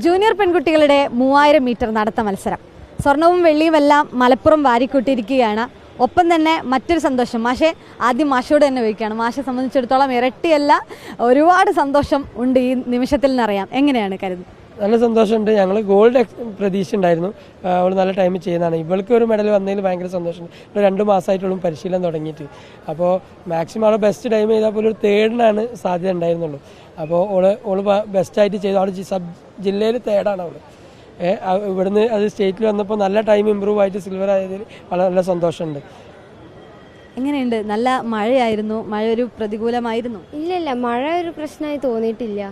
Junior പെൺകുട്ടികളുടെ 3000 metre നടത്ത മത്സരം. സ്വർണവും വെള്ളിയുമെല്ലാം മലപ്പുറം വാരിക്കൂട്ടിയിരിക്കുകയാണ്. ഒപ്പം തന്നെ മറ്റൊരു സന്തോഷം, മാഷെ ആദ്യം മാഷോട് തന്നെ ചോദിക്കുകയാണ്. മാഷെ സംബന്ധിച്ചിടത്തോളം ഇരട്ടിയല്ല, ഒരുപാട് സന്തോഷം ഉണ്ട് ഈ നിമിഷത്തിൽ നിന്നറിയാം. എങ്ങനെയാണ് കരുതുന്നത്? നല്ല സന്തോഷമുണ്ട്. ഞങ്ങൾ ഗോൾഡ് പ്രതീക്ഷ ഉണ്ടായിരുന്നു. അവൾ നല്ല ടൈമിൽ ചെയ്യുന്നതാണ്. ഇവൾക്ക് ഒരു മെഡൽ വന്നതിൽ ഭയങ്കര സന്തോഷമുണ്ട്. 2 മാസമായിട്ടുള്ള പരിശീലനം തുടങ്ങിയിട്ട്. അപ്പോൾ മാക്സിമം അവൾ ബെസ്റ്റ് ടൈം ചെയ്താൽ പോലും ഒരു തേർഡിനാണ് സാധ്യത ഉണ്ടായിരുന്നുള്ളൂ. അപ്പോൾ ഓള് ബെസ്റ്റായിട്ട് ചെയ്തു. അവൾ സബ് ജില്ലയിൽ തേർഡാണ് അവൾ. ഇവിടുന്ന് അത് സ്റ്റേറ്റിൽ വന്നപ്പോൾ നല്ല ടൈം ഇമ്പ്രൂവ് ആയിട്ട് സിൽവർ ആയതിൽ വളരെ നല്ല സന്തോഷമുണ്ട്. എങ്ങനെയുണ്ട്? നല്ല മഴയായിരുന്നു. മഴ ഒരു പ്രതികൂലമായിരുന്നു? ഇല്ല, മഴ ഒരു പ്രശ്നമായി തോന്നിയിട്ടില്ല.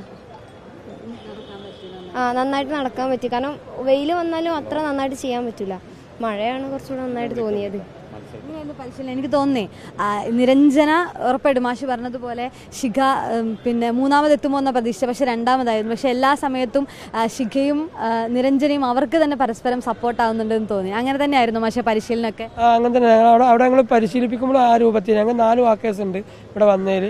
നന്നായിട്ട് നടക്കാൻ പറ്റി. കാരണം വെയിൽ വന്നാലും അത്ര നന്നായിട്ട് ചെയ്യാൻ പറ്റില്ല. മഴയാണ് കുറച്ചുകൂടെ നന്നായിട്ട് തോന്നിയത്. പരിശീലനം എനിക്ക് തോന്നി നിരഞ്ജന ഉറപ്പായിട്ടും മാഷ് പറഞ്ഞതുപോലെ ശിഖ പിന്നെ മൂന്നാമതെത്തുമോ എന്ന പ്രതീക്ഷ, പക്ഷെ രണ്ടാമതായിരുന്നു. പക്ഷെ എല്ലാ സമയത്തും ശിഖയും നിരഞ്ജനയും അവർക്ക് തന്നെ പരസ്പരം സപ്പോർട്ട് ആവുന്നുണ്ടെന്ന് തോന്നി. അങ്ങനെ തന്നെയായിരുന്നു മാഷെ പരിശീലനമൊക്കെ? അങ്ങനെ തന്നെ. അവിടെ ഞങ്ങൾ പരിശീലിപ്പിക്കുമ്പോൾ ആ രൂപത്തിൽ ഞങ്ങൾ 4 വാക്കേഴ്സ് ഉണ്ട് ഇവിടെ വന്നതിൽ.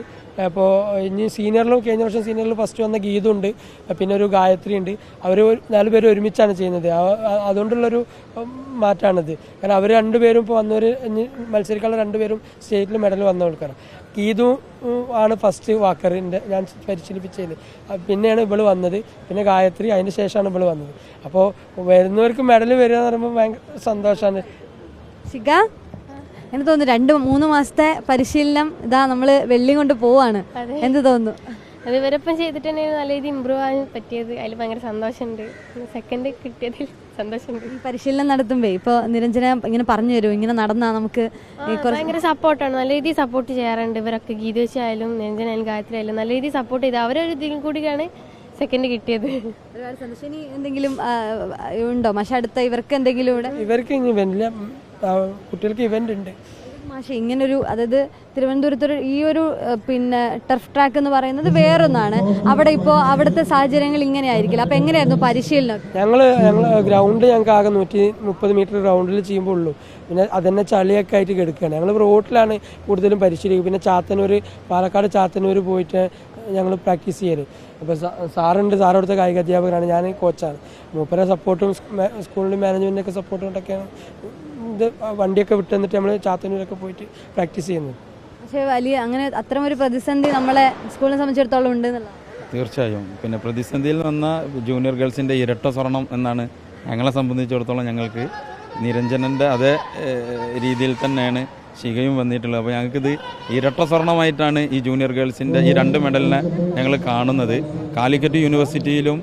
അപ്പോൾ ഇനി സീനിയറിലും കഴിഞ്ഞ വർഷം സീനിയറിൽ ഫസ്റ്റ് വന്ന ഗീതുണ്ട്, പിന്നെ ഒരു ഗായത്രി ഉണ്ട്. അവർ 4 പേരും ഒരുമിച്ചാണ് ചെയ്യുന്നത്. അതുകൊണ്ടുള്ളൊരു മാറ്റമാണിത്. കാരണം അവർ 2 പേരും ഇപ്പോൾ വന്നവർ മത്സരിക്കാനുള്ള 2 പേരും സ്റ്റേറ്റിൽ മെഡൽ വന്ന ആൾക്കാരാണ്. ഗീതു ആണ് ഫസ്റ്റ് വാക്കറിൻ്റെ ഞാൻ പരിശീലിപ്പിച്ചതിൽ. പിന്നെയാണ് ഇവള് വന്നത്, പിന്നെ ഗായത്രി, അതിന് ശേഷമാണ് ഇവള് വന്നത്. അപ്പോൾ വരുന്നവർക്ക് മെഡൽ വരിക എന്ന് പറയുമ്പോൾ ഭയങ്കര സന്തോഷമാണ്. ശിഖ എനിക്ക് തോന്നുന്നു 2-3 മാസത്തെ പരിശീലനം ഇതാ നമ്മൾ വെള്ളി കൊണ്ട് പോവാണ്. എന്ത് തോന്നുന്നു? അത് ഇവരൊപ്പം ചെയ്തിട്ട് തന്നെ നല്ല രീതിയിൽ ഇമ്പ്രൂവ് ആകാൻ പറ്റിയത്. അതിൽ ഭയങ്കര സന്തോഷമുണ്ട്. സെക്കൻഡ് കിട്ടിയതിൽ സന്തോഷമുണ്ട്. ഈ പരിശീലനം നടത്തുമ്പോ ഇപ്പോൾ നിരഞ്ജന ഇങ്ങനെ പറഞ്ഞു തരും, ഇങ്ങനെ നടന്നാ നമുക്ക് ഭയങ്കര സപ്പോർട്ടാണ്. നല്ല രീതിയിൽ സപ്പോർട്ട് ചെയ്യാറുണ്ട് ഇവരൊക്കെ. ഗീത വെച്ചായാലും നിരഞ്ജന ആയാലും ഗായത്രി ആയാലും നല്ല രീതിയിൽ സപ്പോർട്ട് ചെയ്ത് അവരൊരു ഇതിൽ കൂടിയാണ് സെക്കൻഡ് കിട്ടിയത്. ഒരുപാട് സന്തോഷം. ഇനി എന്തെങ്കിലും ഉണ്ടോ മാഷെ അടുത്ത ഇവർക്ക് എന്തെങ്കിലും? ഇവർക്ക് ഇനി വലിയ കുട്ടികൾക്ക് ഇവന്റ് ഉണ്ട് മാഷെ. ഇങ്ങനൊരു, അതായത് തിരുവനന്തപുരത്തൊരു ഈ ഒരു പിന്നെ ടർഫ് ട്രാക്ക് എന്ന് പറയുന്നത് വേറൊന്നാണ്. അവിടെ ഇപ്പോൾ അവിടുത്തെ സാഹചര്യങ്ങൾ ഇങ്ങനെ ആയിരിക്കില്ല. അപ്പം എങ്ങനെയായിരുന്നു പരിശീലനം? ഞങ്ങൾ ഗ്രൗണ്ട് ഞങ്ങൾക്ക് ആകെ 130 മീറ്റർ ഗ്രൗണ്ടിൽ ചെയ്യുമ്പോൾ ഉള്ളൂ. പിന്നെ അതന്നെ ചളിയൊക്കെ ആയിട്ട് കിടക്കുകയാണ്. ഞങ്ങൾ റോട്ടിലാണ് കൂടുതലും പരിശീലിക്കുക. പിന്നെ ചാത്തന്നൂർ, പാലക്കാട് ചാത്തന്നൂർ പോയിട്ട് ഞങ്ങൾ പ്രാക്ടീസ് ചെയ്യല്. അപ്പോൾ സാറുണ്ട്, സാറവിടുത്തെ കായിക അധ്യാപകനാണ്, ഞാൻ കോച്ചാണ്. മൂപ്പരെ സപ്പോർട്ടും സ്കൂളിൻ്റെ മാനേജ്മെൻറ്റിൻ്റെ സപ്പോർട്ടും കൊണ്ടൊക്കെയാണ് ഇത് വണ്ടിയൊക്കെ വിട്ട് തന്നിട്ട് നമ്മൾ ചാത്തന്നൂരൊക്കെ പോയിട്ട് പ്രാക്ടീസ് ചെയ്യുന്നത്. പക്ഷേ വലിയ അങ്ങനെ അത്തരമൊരു പ്രതിസന്ധി നമ്മളെ സ്കൂളിനെ സംബന്ധിച്ചിടത്തോളം ഉണ്ട് എന്നുള്ളത് തീർച്ചയായും. പിന്നെ പ്രതിസന്ധിയിൽ വന്ന ജൂനിയർ ഗേൾസിൻ്റെ ഇരട്ട സ്വർണം എന്നാണ് ഞങ്ങളെ സംബന്ധിച്ചിടത്തോളം. ഞങ്ങൾക്ക് നിരഞ്ജനൻ്റെ അതേ രീതിയിൽ തന്നെയാണ് ശിഖയും വന്നിട്ടുള്ളത്. അപ്പോൾ ഞങ്ങൾക്കിത് ഇരട്ട സ്വർണമായിട്ടാണ് ഈ ജൂനിയർ ഗേൾസിൻ്റെ ഈ 2 മെഡലിനെ ഞങ്ങൾ കാണുന്നത്. കാലിക്കറ്റ് യൂണിവേഴ്സിറ്റിയിലും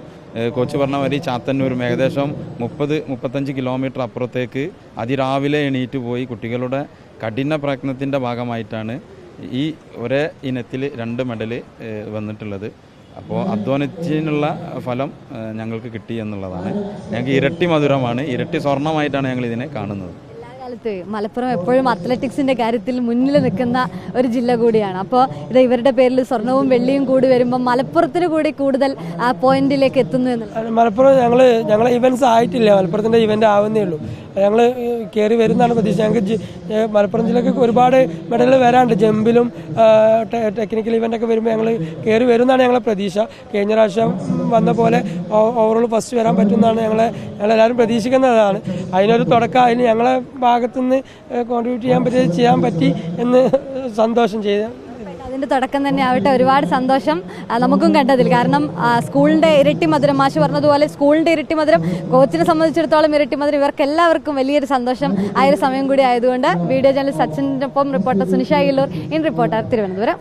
കോച്ച് പറഞ്ഞ മാതിരി ചാത്തന്നൂരും ഏകദേശം 30-35 കിലോമീറ്റർ അപ്പുറത്തേക്ക് അതിരാവിലെ എണീറ്റ് പോയി കുട്ടികളുടെ കഠിന പ്രയത്നത്തിൻ്റെ ഭാഗമായിട്ടാണ് ഈ ഒരേ ഇനത്തിൽ 2 മെഡൽ വന്നിട്ടുള്ളത്. അപ്പോൾ അധ്വാനത്തിനുള്ള ഫലം ഞങ്ങൾക്ക് കിട്ടി എന്നുള്ളതാണ്. ഞങ്ങൾക്ക് ഇരട്ടി മധുരമാണ്, ഇരട്ടി സ്വർണമായിട്ടാണ് ഞങ്ങൾ ഇതിനെ കാണുന്നത്. മലപ്പുറം എപ്പോഴും അത്ലറ്റിക്സിന്റെ കാര്യത്തിൽ മുന്നിൽ നിൽക്കുന്ന ഒരു ജില്ല കൂടിയാണ്. അപ്പോൾ ഇത് ഇവരുടെ പേരിൽ സ്വർണവും വെള്ളിയും കൂടി വരുമ്പോൾ മലപ്പുറത്തിന് കൂടി കൂടുതൽ പോയിന്റിലേക്ക് എത്തുന്നു എന്നുള്ളത്. മലപ്പുറം ഞങ്ങളെ ഇവന്റ്സ് ആയിട്ടില്ല, മലപ്പുറത്തിന്റെ ഇവന്റ് ആവുന്നേ ഉള്ളൂ. ഞങ്ങൾ കയറി വരുന്നതാണ് പ്രതീക്ഷ. ഞങ്ങൾക്ക് മലപ്പുറം ജില്ലക്ക് ഒരുപാട് മെഡൽ വരാണ്ട്. ജമ്പിലും ടെക്നിക്കൽ ഇവൻ്റൊക്കെ വരുമ്പോൾ ഞങ്ങൾ കയറി വരുന്നതാണ് ഞങ്ങളെ പ്രതീക്ഷ. കഴിഞ്ഞ പ്രാവശ്യം വന്ന പോലെ ഓവറോൾ ഫസ്റ്റ് വരാൻ പറ്റുമെന്നാണ് ഞങ്ങളെല്ലാവരും പ്രതീക്ഷിക്കുന്നതാണ്. അതിനൊരു തുടക്കം അതിന് ഞങ്ങളെ ഭാഗത്തുനിന്ന് കോൺട്രിബ്യൂട്ട് ചെയ്യാൻ പറ്റി എന്ന് സന്തോഷം ചെയ്ത് അതിൻ്റെ തുടക്കം തന്നെ ആവട്ടെ. ഒരുപാട് സന്തോഷം നമുക്കും കണ്ടതിൽ. കാരണം സ്കൂളിൻ്റെ ഇരട്ടി മധുരം, മാഷ് പറഞ്ഞതുപോലെ സ്കൂളിൻ്റെ ഇരട്ടി മധുരം, കോച്ചിനെ സംബന്ധിച്ചിടത്തോളം ഇരട്ടി മധുരം, ഇവർക്കെല്ലാവർക്കും വലിയൊരു സന്തോഷം ആ ഒരു സമയം കൂടി ആയതുകൊണ്ട്. വീഡിയോ ജേർണലിസ്റ്റ് സച്ചിനൊപ്പം reporter Sunisha Illoor, in reporter Thiruvananthapuram.